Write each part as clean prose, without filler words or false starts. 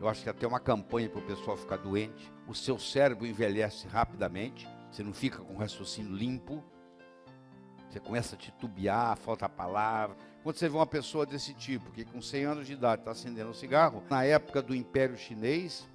Eu acho que até uma campanha para o pessoal ficar doente. O seu cérebro envelhece rapidamente. Você não fica com o raciocínio limpo. Você começa a titubear, falta a palavra. Quando você vê uma pessoa desse tipo, que com 100 anos de idade está acendendo um cigarro, na época do Império Chinês,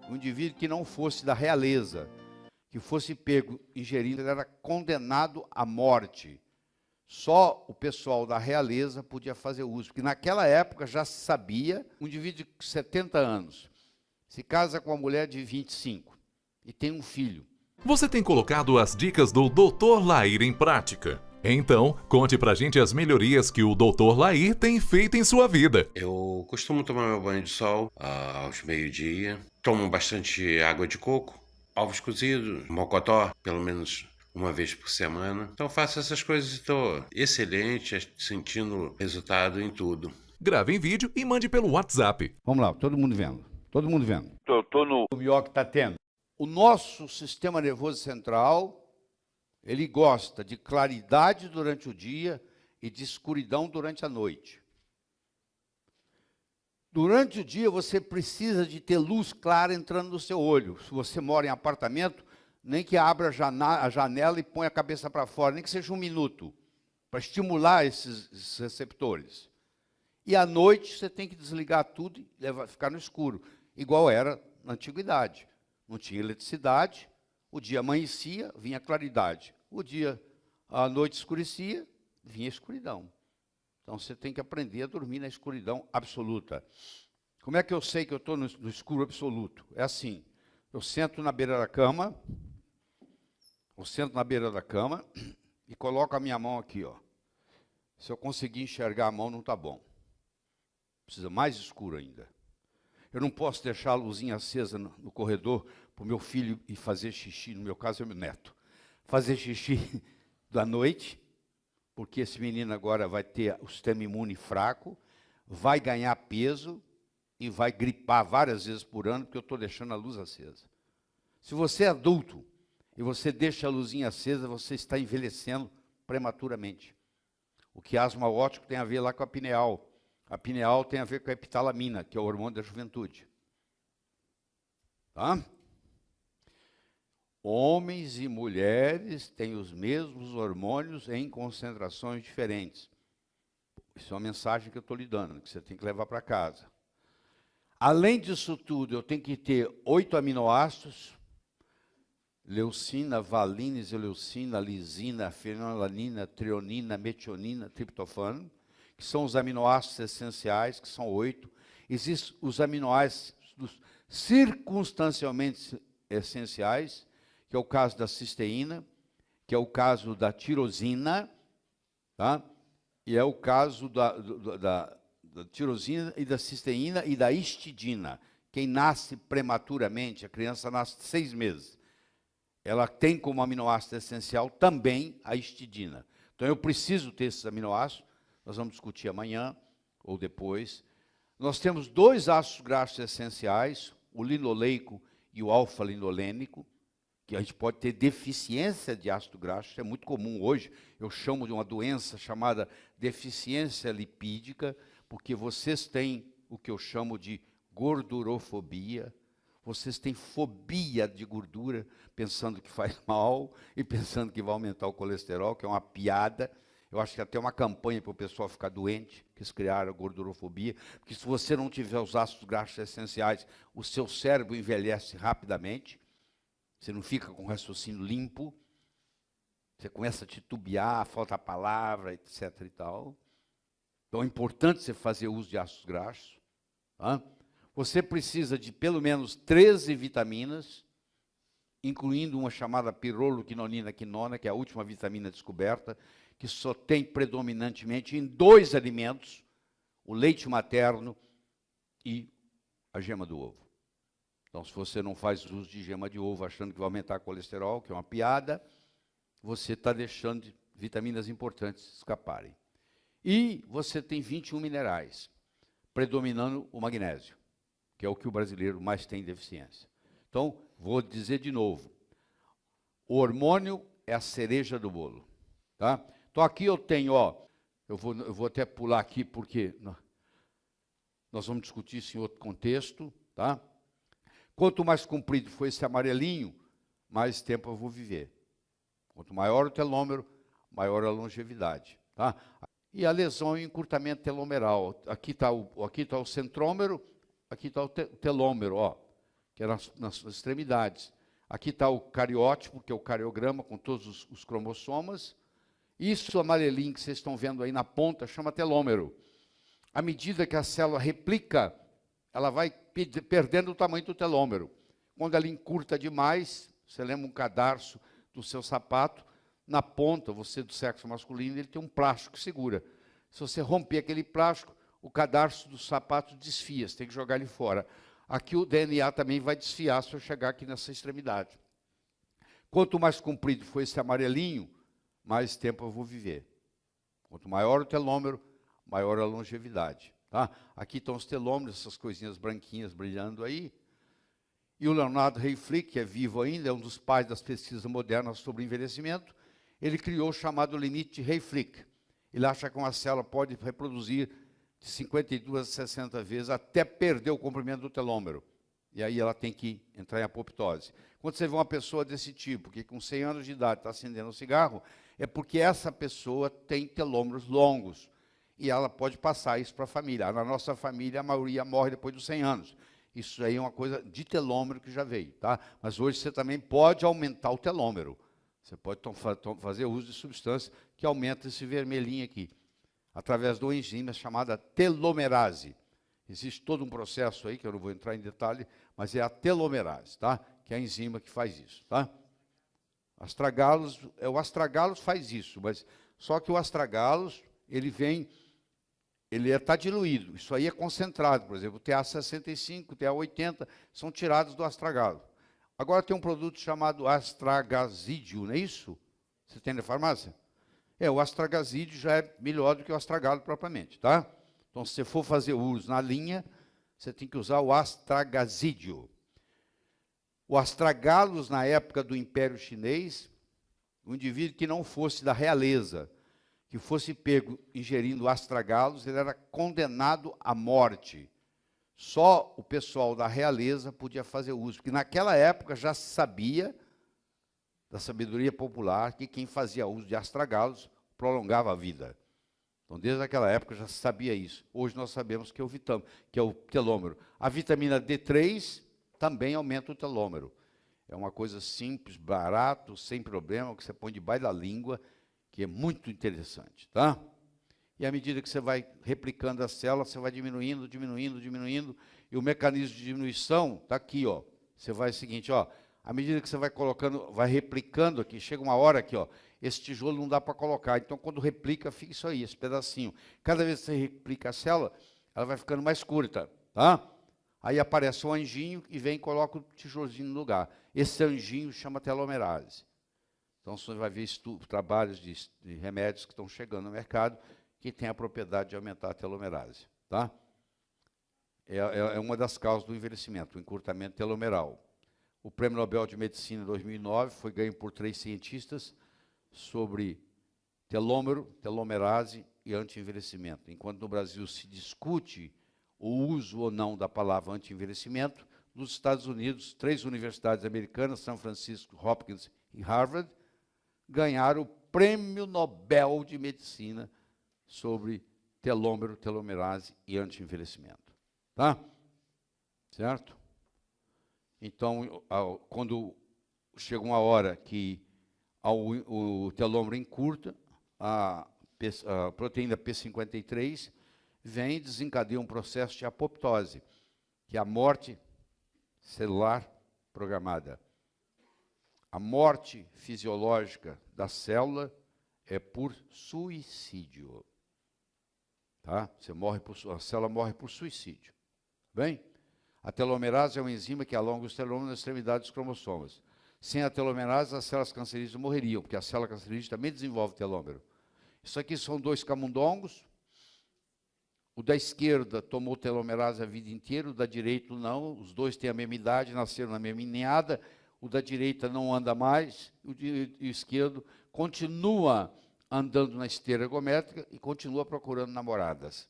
um indivíduo que não fosse da realeza, que fosse pego ingerindo, ele era condenado à morte. Só o pessoal da realeza podia fazer uso, porque naquela época já se sabia, um indivíduo de 70 anos se casa com uma mulher de 25 e tem um filho. Você tem colocado as dicas do Dr. Lair em prática? Então, conte pra gente as melhorias que o Dr. Lair tem feito em sua vida. Eu costumo tomar meu banho de sol aos meio-dia, tomo bastante água de coco, ovos cozidos, mocotó, pelo menos uma vez por semana. Então faço essas coisas e estou excelente, sentindo resultado em tudo. Grave em vídeo e mande pelo WhatsApp. Vamos lá, todo mundo vendo. Todo mundo vendo. Tô no melhor que está tendo. O nosso sistema nervoso central, ele gosta de claridade durante o dia e de escuridão durante a noite. Durante o dia, você precisa de ter luz clara entrando no seu olho. Se você mora em apartamento, nem que abra a janela e ponha a cabeça para fora, nem que seja um minuto, para estimular esses receptores. E à noite, você tem que desligar tudo e ficar no escuro, igual era na antiguidade. Não tinha eletricidade, o dia amanhecia, vinha claridade. A noite escurecia, vinha escuridão. Então, você tem que aprender a dormir na escuridão absoluta. Como é que eu sei que eu estou no escuro absoluto? É assim, eu sento na beira da cama, e coloco a minha mão aqui, ó. Se eu conseguir enxergar a mão, não está bom. Precisa mais escuro ainda. Eu não posso deixar a luzinha acesa no corredor para o meu filho ir fazer xixi, no meu caso é meu neto, fazer xixi da noite, porque esse menino agora vai ter o sistema imune fraco, vai ganhar peso e vai gripar várias vezes por ano, porque eu estou deixando a luz acesa. Se você é adulto e você deixa a luzinha acesa, você está envelhecendo prematuramente. O quiasma óptico tem a ver lá com a pineal. A pineal tem a ver com a epitalamina, que é o hormônio da juventude. Tá? Homens e mulheres têm os mesmos hormônios em concentrações diferentes. Isso é uma mensagem que eu estou lhe dando, que você tem que levar para casa. Além disso tudo, eu tenho que ter 8 aminoácidos: leucina, valina, isoleucina, lisina, fenilalanina, treonina, metionina, triptofano, que são os aminoácidos essenciais, que são 8. Existem os aminoácidos circunstancialmente essenciais, que é o caso da cisteína, que é o caso da tirosina, tá? E é o caso da tirosina e da cisteína e da histidina. Quem nasce prematuramente, a criança nasce 6 meses, ela tem como aminoácido essencial também a histidina. Então eu preciso ter esses aminoácidos. Nós vamos discutir amanhã ou depois. Nós temos 2 ácidos graxos essenciais, o linoleico e o alfa-linolênico, que a gente pode ter deficiência de ácido graxo. Isso é muito comum hoje. Eu chamo de uma doença chamada deficiência lipídica, porque vocês têm o que eu chamo de gordurofobia. Vocês têm fobia de gordura, pensando que faz mal e pensando que vai aumentar o colesterol, que é uma piada. Eu acho que até uma campanha para o pessoal ficar doente, que eles criaram a gordurofobia, porque se você não tiver os ácidos graxos essenciais, o seu cérebro envelhece rapidamente, você não fica com o raciocínio limpo, você começa a titubear, falta a palavra, etc. e tal. Então é importante você fazer uso de ácidos graxos. Tá? Você precisa de pelo menos 13 vitaminas, incluindo uma chamada pirroloquinonina quinona, que é a última vitamina descoberta, que só tem predominantemente em 2 alimentos, o leite materno e a gema do ovo. Então, se você não faz uso de gema de ovo achando que vai aumentar o colesterol, que é uma piada, você está deixando vitaminas importantes escaparem. E você tem 21 minerais, predominando o magnésio, que é o que o brasileiro mais tem deficiência. Então, vou dizer de novo, o hormônio é a cereja do bolo. Tá? Então, aqui eu tenho, ó, eu vou até pular aqui, porque nós vamos discutir isso em outro contexto, tá? Quanto mais comprido for esse amarelinho, mais tempo eu vou viver. Quanto maior o telômero, maior a longevidade, tá? E a lesão e o encurtamento telomeral. Aqui está o centrômero, aqui está o telômero, ó, que é nas extremidades. Aqui está o cariótipo, que é o cariograma, com todos os cromossomas. Isso amarelinho que vocês estão vendo aí na ponta chama telômero. À medida que a célula replica, ela vai perdendo o tamanho do telômero. Quando ela encurta demais, você lembra um cadarço do seu sapato, na ponta, você do sexo masculino, ele tem um plástico que segura. Se você romper aquele plástico, o cadarço do sapato desfia, você tem que jogar ele fora. Aqui o DNA também vai desfiar se eu chegar aqui nessa extremidade. Quanto mais comprido for esse amarelinho, mais tempo eu vou viver. Quanto maior o telômero, maior a longevidade. Tá? Aqui estão os telômeros, essas coisinhas branquinhas brilhando aí. E o Leonard Hayflick, que é vivo ainda, é um dos pais das pesquisas modernas sobre envelhecimento, ele criou o chamado limite de Hayflick. Ele acha que uma célula pode reproduzir de 52 a 60 vezes até perder o comprimento do telômero. E aí ela tem que entrar em apoptose. Quando você vê uma pessoa desse tipo, que com 100 anos de idade está acendendo um cigarro, é porque essa pessoa tem telômeros longos. E ela pode passar isso para a família. Na nossa família, a maioria morre depois dos 100 anos. Isso aí é uma coisa de telômero que já veio, tá? Mas hoje você também pode aumentar o telômero. Você pode fazer uso de substância que aumenta esse vermelhinho aqui, através de uma enzima chamada telomerase. Existe todo um processo aí, que eu não vou entrar em detalhe, mas é a telomerase, tá? Que é a enzima que faz isso, tá? O astragalos faz isso, mas só que o astragalos, ele está diluído. Isso aí é concentrado, por exemplo, o TA65, o TA80 são tirados do astragalo. Agora tem um produto chamado astragazídeo, não é isso? Você tem na farmácia? O astragazídeo já é melhor do que o astragalo propriamente, tá? Então, se você for fazer uso na linha, você tem que usar o astragazídeo. O astragalos, na época do Império Chinês, um indivíduo que não fosse da realeza, que fosse pego ingerindo astragalos, ele era condenado à morte. Só o pessoal da realeza podia fazer uso, porque naquela época já se sabia, da sabedoria popular, que quem fazia uso de astragalos prolongava a vida. Então, desde aquela época já se sabia isso. Hoje nós sabemos que é o telômero. A vitamina D3 também aumenta o telômero. É uma coisa simples, barato, sem problema, que você põe debaixo da língua, que é muito interessante, tá? E à medida que você vai replicando a célula, você vai diminuindo, e o mecanismo de diminuição está aqui, ó. Você vai o seguinte, ó, à medida que você vai colocando, vai replicando aqui, chega uma hora aqui, ó, esse tijolo não dá para colocar, então quando replica, fica isso aí, esse pedacinho. Cada vez que você replica a célula, ela vai ficando mais curta, tá? Aí aparece um anjinho e vem e coloca o tijolzinho no lugar. Esse anjinho chama telomerase. Então você vai ver trabalhos de remédios que estão chegando no mercado, que tem a propriedade de aumentar a telomerase, tá? É uma das causas do envelhecimento, o encurtamento telomeral. O Prêmio Nobel de Medicina 2009 foi ganho por 3 cientistas sobre telômero, telomerase e anti-envelhecimento. Enquanto no Brasil se discute o uso ou não da palavra anti-envelhecimento, nos Estados Unidos, 3 universidades americanas, São Francisco, Hopkins e Harvard, ganharam o Prêmio Nobel de Medicina sobre telômero, telomerase e anti-envelhecimento. Tá? Certo? Então, quando chega uma hora que o telômero encurta, a proteína P53 vem e desencadeia um processo de apoptose, que é a morte celular programada. A morte fisiológica da célula é por suicídio. Tá? A célula morre por suicídio. Bem? A telomerase é uma enzima que alonga os telômeros na extremidade dos cromossomas. Sem a telomerase, as células cancerígenas morreriam, porque a célula cancerígena também desenvolve telômero. Isso aqui são 2 camundongos. O da esquerda tomou telomerase a vida inteira, o da direita não. Os 2 têm a mesma idade, nasceram na mesma ninhada. O da direita não anda mais, o esquerdo continua andando na esteira ergométrica e continua procurando namoradas.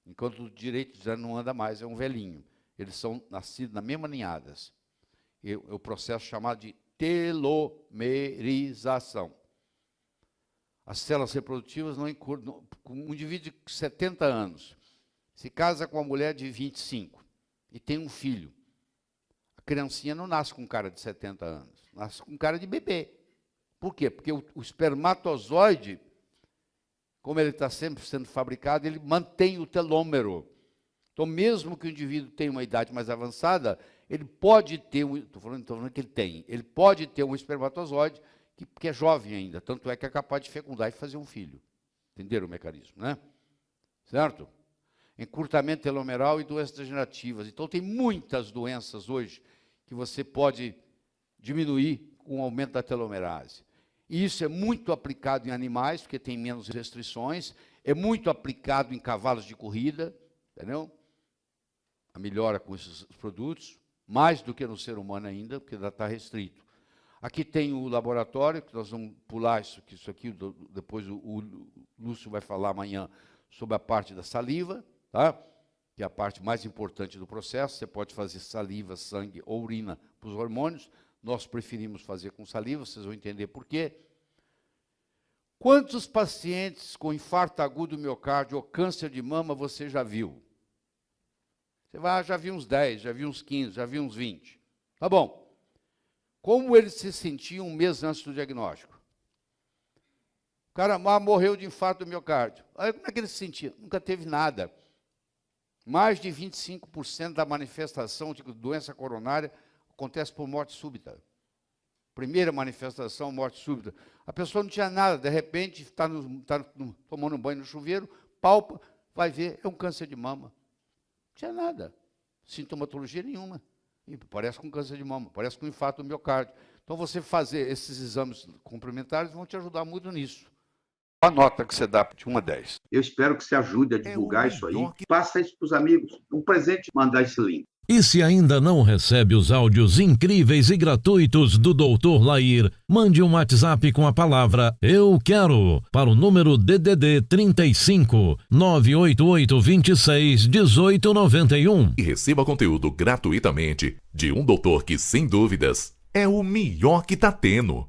Enquanto o direito já não anda mais, é um velhinho. Eles são nascidos na mesma ninhadas. É o processo chamado de telomerização. As células reprodutivas não encurtam. Um indivíduo de 70 anos se casa com uma mulher de 25 e tem um filho. A criancinha não nasce com cara de 70 anos, nasce com cara de bebê. Por quê? Porque o espermatozoide, como ele está sempre sendo fabricado, ele mantém o telômero. Então, mesmo que o indivíduo tenha uma idade mais avançada, ele pode ter, estou falando que ele pode ter um espermatozoide que é jovem ainda, tanto é que é capaz de fecundar e fazer um filho. Entenderam o mecanismo, né? Certo? Encurtamento telomeral e doenças degenerativas. Então, tem muitas doenças hoje que você pode diminuir com o aumento da telomerase. E isso é muito aplicado em animais, porque tem menos restrições, é muito aplicado em cavalos de corrida, entendeu? A melhora com esses produtos, mais do que no ser humano ainda, porque ainda está restrito. Aqui tem o laboratório, que nós vamos pular isso aqui depois o Lúcio vai falar amanhã sobre a parte da saliva, tá? Que é a parte mais importante do processo. Você pode fazer saliva, sangue ou urina para os hormônios. Nós preferimos fazer com saliva, vocês vão entender por quê. Quantos pacientes com infarto agudo do miocárdio ou câncer de mama você já viu? Você vai, já vi uns 10, já vi uns 15, já vi uns 20. Tá bom. Como eles se sentiam um mês antes do diagnóstico? O cara morreu de infarto do miocárdio. Aí, como é que ele se sentia? Nunca teve nada. Mais de 25% da manifestação de doença coronária acontece por morte súbita. Primeira manifestação, morte súbita. A pessoa não tinha nada, de repente, está tomando um banho no chuveiro, palpa, vai ver, é um câncer de mama. Não tinha nada, sintomatologia nenhuma. E parece com câncer de mama, parece com infarto do miocárdio. Então, você fazer esses exames complementares vão te ajudar muito nisso. A nota que você dá de 1 a 10. Eu espero que você ajude a divulgar isso aí. Passa isso para os amigos. Um presente, mandar esse link. E se ainda não recebe os áudios incríveis e gratuitos do Dr. Lair, mande um WhatsApp com a palavra Eu Quero para o número DDD 35 988 26 1891 E receba conteúdo gratuitamente de um doutor que, sem dúvidas, é o melhor que tá tendo.